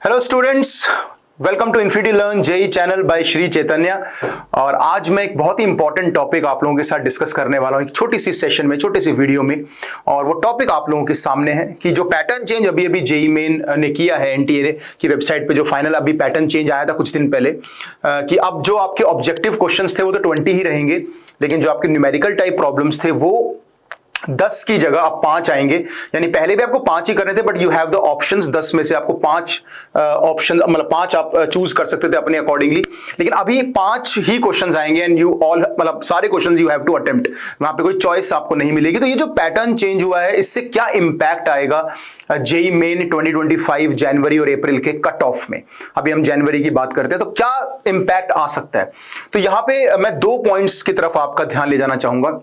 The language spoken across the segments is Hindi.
Hello students, welcome to infinity learn JEE channel by Shri Chaitanya. और आज मैं एक बहुत ही इंपॉर्टेंट टॉपिक आप लोगों के साथ डिस्कस करने वाला हूं एक छोटी सी सेशन में, छोटी सी वीडियो में। और वो टॉपिक आप लोगों के सामने है कि जो पैटर्न चेंज अभी अभी जेई मेन ने किया है एनटीए की वेबसाइट पे, जो फाइनल अभी पैटर्न चेंज आया था कुछ दिन पहले, कि अब जो आपके ऑब्जेक्टिव क्वेश्चंस थे वो तो 20 ही रहेंगे, लेकिन जो आपके न्यूमेरिकल टाइप प्रॉब्लम्स थे वो 10 की जगह अब 5 आएंगे। यानी पहले भी आपको 5 ही करने थे, but you have the options. 10 में से आपको 5 ऑप्शन, मतलब 5 आप चूज कर सकते थे अपने अकॉर्डिंगली, लेकिन अभी 5 ही क्वेश्चंस आएंगे एंड यू ऑल, मतलब सारे questions you have to attempt. वहां पे कोई चॉइस आपको नहीं मिलेगी। तो ये जो पैटर्न चेंज हुआ है, इससे क्या इंपैक्ट आएगा जेई मेन 2025 जनवरी और अप्रैल के कट ऑफ में? अभी हम जनवरी की बात करते हैं, तो क्या इंपैक्ट आ सकता है? तो यहां पे मैं 2 पॉइंट्स की तरफ आपका ध्यान ले जाना चाहूंगा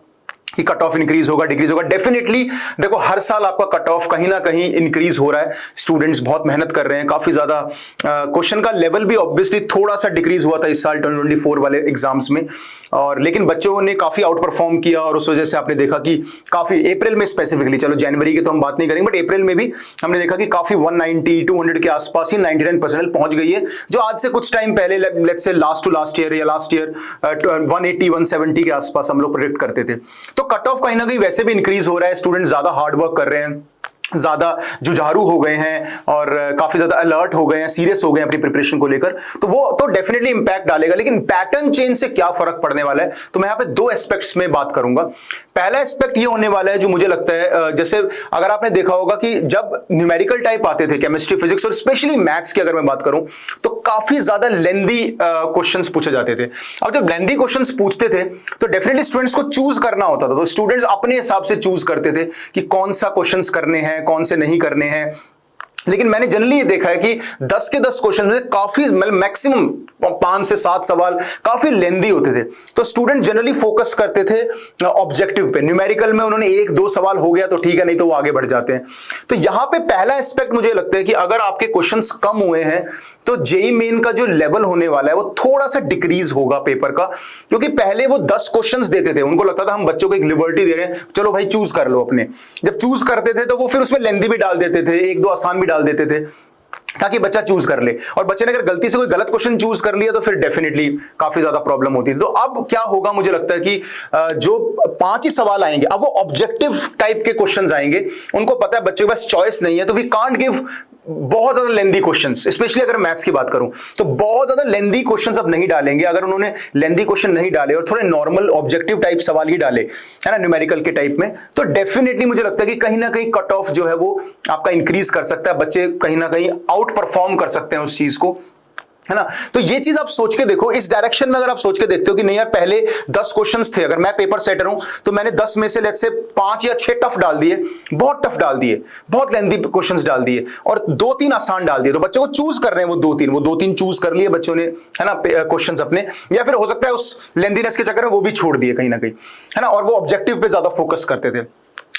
कि कट ऑफ इंक्रीज होगा, डिक्रीज होगा। डेफिनेटली देखो, हर साल आपका कट ऑफ कहीं ना कहीं इंक्रीज हो रहा है। स्टूडेंट्स बहुत मेहनत कर रहे हैं, काफी ज्यादा क्वेश्चन का लेवल भी ऑब्वियसली थोड़ा सा डिक्रीज हुआ था इस साल 2024 वाले एग्जाम्स में, और लेकिन बच्चों ने काफी आउट परफॉर्म किया और उस वजह से आपने देखा कि काफी अप्रैल में स्पेसिफिकली, चलो जनवरी की तो हम बात नहीं करेंगे, बट अप्रैल में भी हमने देखा कि काफी 190 200 के आसपास ही 99% पहुंच गई है, जो आज से कुछ टाइम पहले, let's say last to last year या लास्ट ईयर 180 170 के आसपास हम लोग प्रेडिक्ट करते थे। तो कट ऑफ कहीं ना कहीं वैसे भी इंक्रीज हो रहा है, स्टूडेंट ज्यादा हार्ड वर्क कर रहे हैं, ज्यादा जुझारू हो गए हैं और काफी ज्यादा अलर्ट हो गए हैं, सीरियस हो गए हैं अपनी प्रिपरेशन को लेकर। तो वो तो डेफिनेटली इंपैक्ट डालेगा, लेकिन पैटर्न चेंज से क्या फर्क पड़ने वाला है, तो मैं यहां पे 2 एस्पेक्ट्स में बात करूंगा। पहला एस्पेक्ट ये होने वाला है जो मुझे लगता है, जैसे अगर आपने देखा होगा कि जब न्यूमेरिकल टाइप आते थे, केमिस्ट्री, फिजिक्स और स्पेशली मैथ्स की अगर मैं बात करूं, तो काफी ज्यादा लेंदी क्वेश्चंस पूछे जाते थे। अब जब लेंदी क्वेश्चंस पूछते थे तो डेफिनेटली स्टूडेंट्स को चूज करना होता था, तो स्टूडेंट्स अपने हिसाब से चूज करते थे कि कौन सा क्वेश्चंस करने हैं, कौन से नहीं करने हैं। लेकिन मैंने जनरली ये देखा है कि 10 के 10 क्वेश्चन में काफी, मतलब मैक्सिमम 5 से 7 सवाल काफी लेंदी होते थे। तो स्टूडेंट जनरली फोकस करते थे ऑब्जेक्टिव पे। न्यूमेरिकल में उन्होंने 1-2 सवाल हो गया तो ठीक है, नहीं तो वो आगे बढ़ जाते हैं। तो यहां पे पहला एस्पेक्ट मुझे लगता है कि अगर आपके क्वेश्चंस कम हुए हैं तो जेई मेन का जो लेवल होने वाला है वो थोड़ा सा डिक्रीज होगा पेपर का, क्योंकि पहले वो 10 क्वेश्चंस देते थे, उनको लगता था हम बच्चों को एक लिबर्टी दे रहे हैं, चलो भाई चूज कर लो अपने। जब चूज करते थे तो वो फिर उसमें लेंदी भी डाल देते थे, 1-2 आसान भी डाल देते थे ताकि बच्चा चूज कर ले। और बच्चे ने अगर गलती से कोई गलत क्वेश्चन चूज कर लिया तो फिर डेफिनेटली काफी ज्यादा प्रॉब्लम होती है। तो अब क्या होगा, मुझे लगता है कि जो 5 ही सवाल आएंगे, अब वो ऑब्जेक्टिव टाइप के क्वेश्चंस आएंगे। उनको पता है बच्चे के पास चॉइस नहीं है, तो वी कांट गिव बहुत ज्यादा लेंदी क्वेश्चंस। स्पेशली अगर मैथ्स की बात करूं तो बहुत ज्यादा लेंदी क्वेश्चंस अब नहीं डालेंगे। अगर उन्होंने लेंदी क्वेश्चन नहीं डाले और थोड़े नॉर्मल ऑब्जेक्टिव टाइप सवाल ही डाले, है ना, न्यूमेरिकल के टाइप में, तो डेफिनेटली मुझे लगता है कि कहीं ना कहीं कट ऑफ जो है वो आपका इंक्रीज कर सकता है। बच्चे कहीं ना कहीं आउट परफॉर्म कर सकते हैं उस चीज को, है ना। तो ये चीज आप सोच के देखो, इस डायरेक्शन में अगर आप सोच के देखते हो कि नहीं यार, पहले 10 क्वेश्चंस थे, अगर मैं पेपर सेटर हूं तो मैंने 10 में से लेट्स से 5 या 6 टफ डाल दिए, बहुत टफ डाल दिए, बहुत लेंदी क्वेश्चंस डाल दिए, और 2-3 आसान डाल दिए। तो बच्चों को चूज कर रहे हैं वो 2-3 चूज कर लिए बच्चों ने, है ना, क्वेश्चंस अपने, या फिर हो सकता है उस लेंदीनेस के चक्कर में वो भी छोड़ दिए कहीं ना कहीं, है ना, और वो ऑब्जेक्टिव पे ज्यादा फोकस करते थे।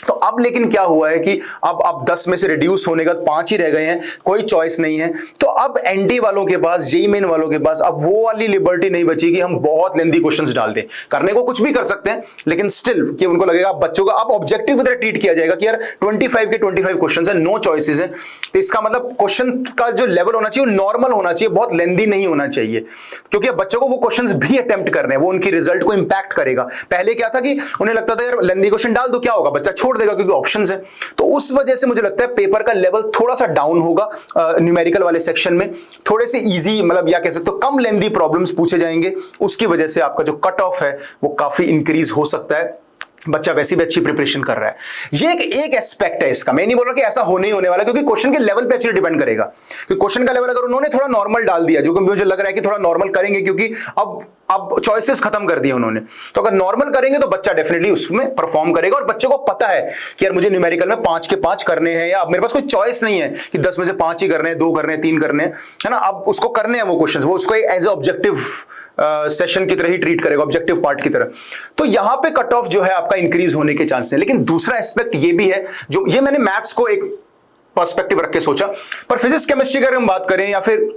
तो अब लेकिन क्या हुआ है कि अब 10 में से रिड्यूस होने का 5 ही रह गए हैं, कोई चॉइस नहीं है। तो अब एनडी वालों के पास, जेई मेन वालों के पास अब वो वाली लिबर्टी नहीं बची कि हम बहुत लेंदी क्वेश्चंस डाल दें। करने को कुछ भी कर सकते हैं, लेकिन स्टिल कि उनको लगेगा बच्चों का अब ऑब्जेक्टिव की तरह ट्रीट किया जाएगा कि यार 25 के 25 क्वेश्चंस है, नो चॉइसेस है। तो इसका मतलब क्वेश्चन का जो लेवल होना चाहिए नॉर्मल होना चाहिए, बहुत लेंदी नहीं होना चाहिए, क्योंकि अब बच्चों को वो क्वेश्चंस भी अटेम्प्ट करने हैं, वो उनकी रिजल्ट को इंपैक्ट करेगा। पहले क्या था कि उन्हें लगता था यार लेंदी क्वेश्चन डाल दो, क्या होगा, बच्चा छोड़ देगा क्योंकि ऑप्शंस है। तो उस वजह से मुझे लगता है पेपर का लेवल थोड़ा सा डाउन होगा न्यूमेरिकल वाले सेक्शन में। थोड़े से इजी, मतलब या कह सकते हो कम लेंदी प्रॉब्लम्स पूछे जाएंगे, उसकी वजह से आपका जो कट ऑफ है वो काफी इंक्रीज हो सकता है। बच्चा वैसे भी अच्छी प्रिपरेशन कर रहा है। ये एक एस्पेक्ट है इसका। मैं नहीं बोल रहा कि ऐसा होने ही होने वाला, क्योंकि क्वेश्चन के लेवल पे एक्चुअली डिपेंड करेगा। क्योंकि क्वेश्चन का लेवल अगर उन्होंने थोड़ा नॉर्मल डाल दिया, जो कि मुझे लग रहा है कि थोड़ा नॉर्मल करेंगे, क्योंकि अब चॉइसेस खत्म कर दिए उन्होंने, तो अगर नॉर्मल करेंगे तो बच्चा डेफिनेटली उसमें परफॉर्म करेगा। और बच्चे को पता है कि यार मुझे न्यूमेरिकल में 5 के 5 करने हैं, या अब मेरे पास कोई चॉइस नहीं है कि 10 में से 5 ही करने हैं, 2 करने हैं, 3 करने हैं, है ना। अब उसको करने हैं वो क्वेश्चंस, वो उसको एज ए ऑब्जेक्टिव सेशन की तरह ही ट्रीट करेगा, ऑब्जेक्टिव पार्ट की तरह। तो यहां पे कट ऑफ जो है आपका इंक्रीज होने के चांसेस है। लेकिन दूसरा एस्पेक्ट ये भी है, जो ये मैंने मैथ्स को एक पर्सपेक्टिव रख के सोचा, पर फिजिक्स केमिस्ट्री की अगर हम बात करें या फिर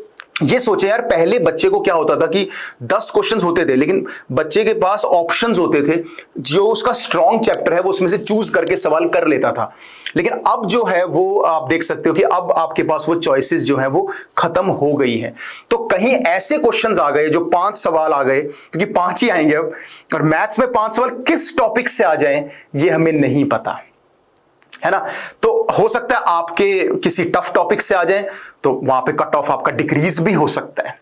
ये सोचे यार, पहले बच्चे को क्या होता था कि 10 क्वेश्चंस होते थे, लेकिन बच्चे के पास ऑप्शंस होते थे, जो उसका स्ट्रॉन्ग चैप्टर है वो उसमें से चूज करके सवाल कर लेता था। लेकिन अब जो है वो आप देख सकते हो कि अब आपके पास वो चॉइसेस जो है वो खत्म हो गई हैं। तो कहीं ऐसे क्वेश्चंस आ गए जो 5 सवाल आ गए, क्योंकि 5 ही आएंगे अब, और मैथ्स में 5 सवाल किस टॉपिक से आ जाएं ये हमें नहीं पता है ना। तो हो सकता है आपके किसी टफ टॉपिक से आ जाए, तो वहां पे कट ऑफ आपका डिक्रीज भी हो सकता है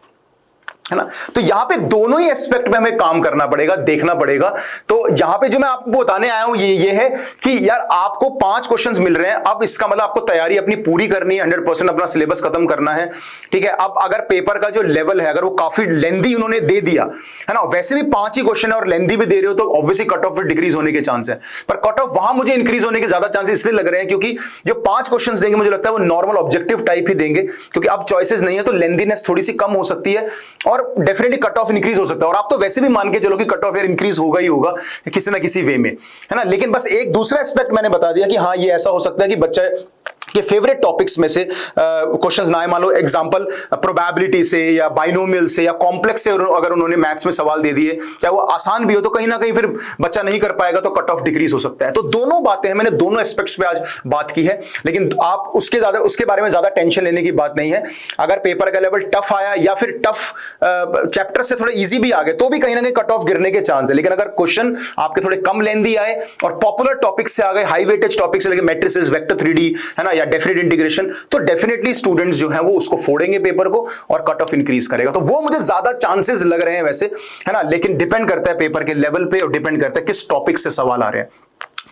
ना। तो यहां पे दोनों ही एस्पेक्ट में हमें काम करना पड़ेगा, देखना पड़ेगा। तो यहां पे जो मैं आपको बताने आया हूं ये है कि यार आपको 5 क्वेश्चंस मिल रहे हैं, अब इसका मतलब आपको तैयारी अपनी पूरी करनी है, 100% अपना सिलेबस खत्म करना है, ठीक है। अब अगर पेपर का जो लेवल है अगर वो काफी लेंदी उन्होंने दे दिया है ना, वैसे भी 5 ही क्वेश्चन है और लेंदी भी दे रहे हो, तो ऑब्वियसली कट ऑफ डिक्रीज होने के चांस है। पर कट ऑफ वहां मुझे इंक्रीज होने के ज्यादा चांसेस इसलिए लग रहे हैं क्योंकि जो 5 क्वेश्चंस देंगे मुझे लगता है वो नॉर्मल ऑब्जेक्टिव टाइप ही देंगे, क्योंकि अब चॉइसेस नहीं है तो लेंदीनेस थोड़ी सी कम हो सकती है और डेफिनेटली कट ऑफ इंक्रीज हो सकता है। और आप तो वैसे भी मान के चलो कि कट ऑफ यार इंक्रीज होगा ही होगा किसी ना किसी वे में, है ना। लेकिन बस एक दूसरा एस्पेक्ट मैंने बता दिया कि हाँ ये ऐसा हो सकता है कि बच्चा के फेवरेट टॉपिक्स में से क्वेश्चंस ना आए। मान लो एग्जांपल प्रोबेबिलिटी से या बाइनोमियल से या कॉम्प्लेक्स से अगर उन्होंने मैथ्स में सवाल दे दिए, चाहे वो आसान भी हो, तो कहीं ना कहीं फिर बच्चा नहीं कर पाएगा, तो कट ऑफ डिक्रीज हो सकता है। तो दोनों बातें हैं, मैंने दोनों एस्पेक्ट्स पे आज बात की है, लेकिन आप उसके बारे में ज्यादा टेंशन लेने की बात नहीं है। अगर पेपर का लेवल टफ आया या फिर टफ चैप्टर से थोड़े ईजी भी आ गए, तो भी कहीं ना कहीं कट ऑफ गिरने के चांस है। लेकिन अगर क्वेश्चन आपके थोड़े कम लेंदी आए और पॉपुलर टॉपिक से आ गए, हाई वेटेज टॉपिक से लेके मैट्रिसेस, वेक्टर 3D है ना, या डेफिनेट इंटीग्रेशन, तो डेफिनेटली स्टूडेंट्स जो हैं वो उसको फोड़ेंगे पेपर को और कट ऑफ इंक्रीज करेगा। तो वो मुझे ज्यादा चांसेस लग रहे हैं वैसे, है ना। लेकिन डिपेंड करता है पेपर के लेवल पे और डिपेंड करता है किस टॉपिक से सवाल आ रहे हैं।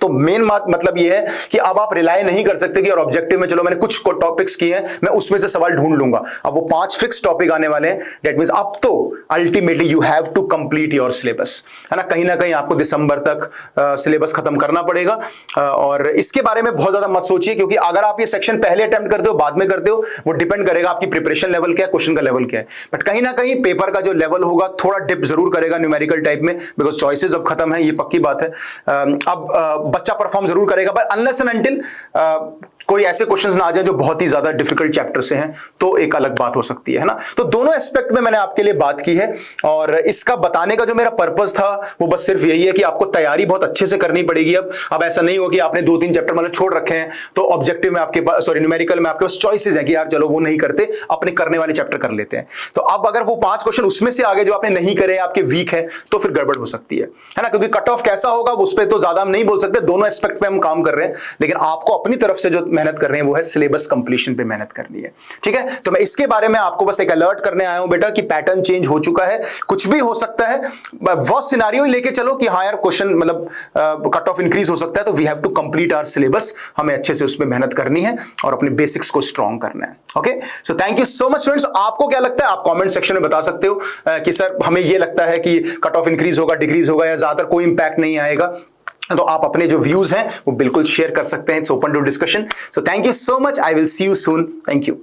तो मेन बात मतलब ये है कि अब आप रिलाई नहीं कर सकते कि और ऑब्जेक्टिव में चलो मैंने कुछ टॉपिक्स किए हैं, मैं उसमें से सवाल ढूंढ लूंगा। अब वो 5 फिक्स टॉपिक आने वाले हैं, दैट मींस अब तो ultimately you have to complete your syllabus, है ना। कहीं आपको दिसंबर तक सिलेबस खत्म करना पड़ेगा। और इसके बारे में बहुत ज्यादा मत सोचिए, क्योंकि अगर आप ये सेक्शन पहले अटेम्प्ट करते हो बाद में करते हो, वो डिपेंड करेगा आपकी प्रिपरेशन लेवल क्या है, क्वेश्चन का लेवल क्या है। बट कहीं ना कहीं पेपर का जो लेवल होगा थोड़ा डिप जरूर करेगा न्यूमेरिकल टाइप में, बिकॉज चॉइसेस अब खत्म है, ये पक्की बात है। अब बच्चा परफॉर्म जरूर करेगा, बट अनलेस एंड अनटिल कोई ऐसे क्वेश्चंस ना आ जाए जो बहुत ही ज्यादा डिफिकल्ट चैप्टर से हैं, तो एक अलग बात हो सकती है ना। तो दोनों एस्पेक्ट में मैंने आपके लिए बात की है, और इसका बताने का जो मेरा पर्पस था वो बस सिर्फ यही है कि आपको तैयारी बहुत अच्छे से करनी पड़ेगी। अब ऐसा नहीं हो कि आपने 2-3 चैप्टर मतलब छोड़ रखे हैं, तो ऑब्जेक्टिव में आपके पास, सॉरी न्यूमेरिकल में आपके पास चॉइसेस हैं कि यार चलो वो नहीं करते, अपने करने वाले चैप्टर कर लेते हैं। तो अब अगर वो 5 क्वेश्चन उसमें से आगे जो आपने नहीं करे, आपके वीक है, तो फिर गड़बड़ हो सकती है ना। क्योंकि कट ऑफ कैसा होगा उस पर तो ज्यादा हम नहीं बोल सकते, दोनों एस्पेक्ट पे हम काम कर रहे हैं, लेकिन आपको अपनी तरफ से जो मेहनत कर रहे हैं वो है सिलेबस कंप्लीशन पे मेहनत करनी है, ठीक है। तो मैं इसके बारे में आपको बस एक अलर्ट करने आया हूं बेटा कि पैटर्न चेंज हो चुका है, कुछ भी हो सकता है। वो सिनेरियो ही लेके चलो कि हाँ यार क्वेश्चन मतलब कट ऑफ इंक्रीज हो सकता है, तो we have to complete our syllabus, हमें अच्छे से उसमें मेहनत करनी है और अपने बेसिक्स को स्ट्रॉन्ग करना है। Okay, so thank you so much students. आपको क्या लगता है, आप कमेंट सेक्शन में बता सकते हो कि सर हमें ये लगता है कि कट ऑफ इंक्रीज होगा, डिक्रीज होगा, या ज्यादातर कोई इंपैक्ट नहीं आएगा। तो आप अपने जो व्यूज हैं वो बिल्कुल शेयर कर सकते हैं। It's open to discussion. So thank you so much, I will see you soon. Thank you.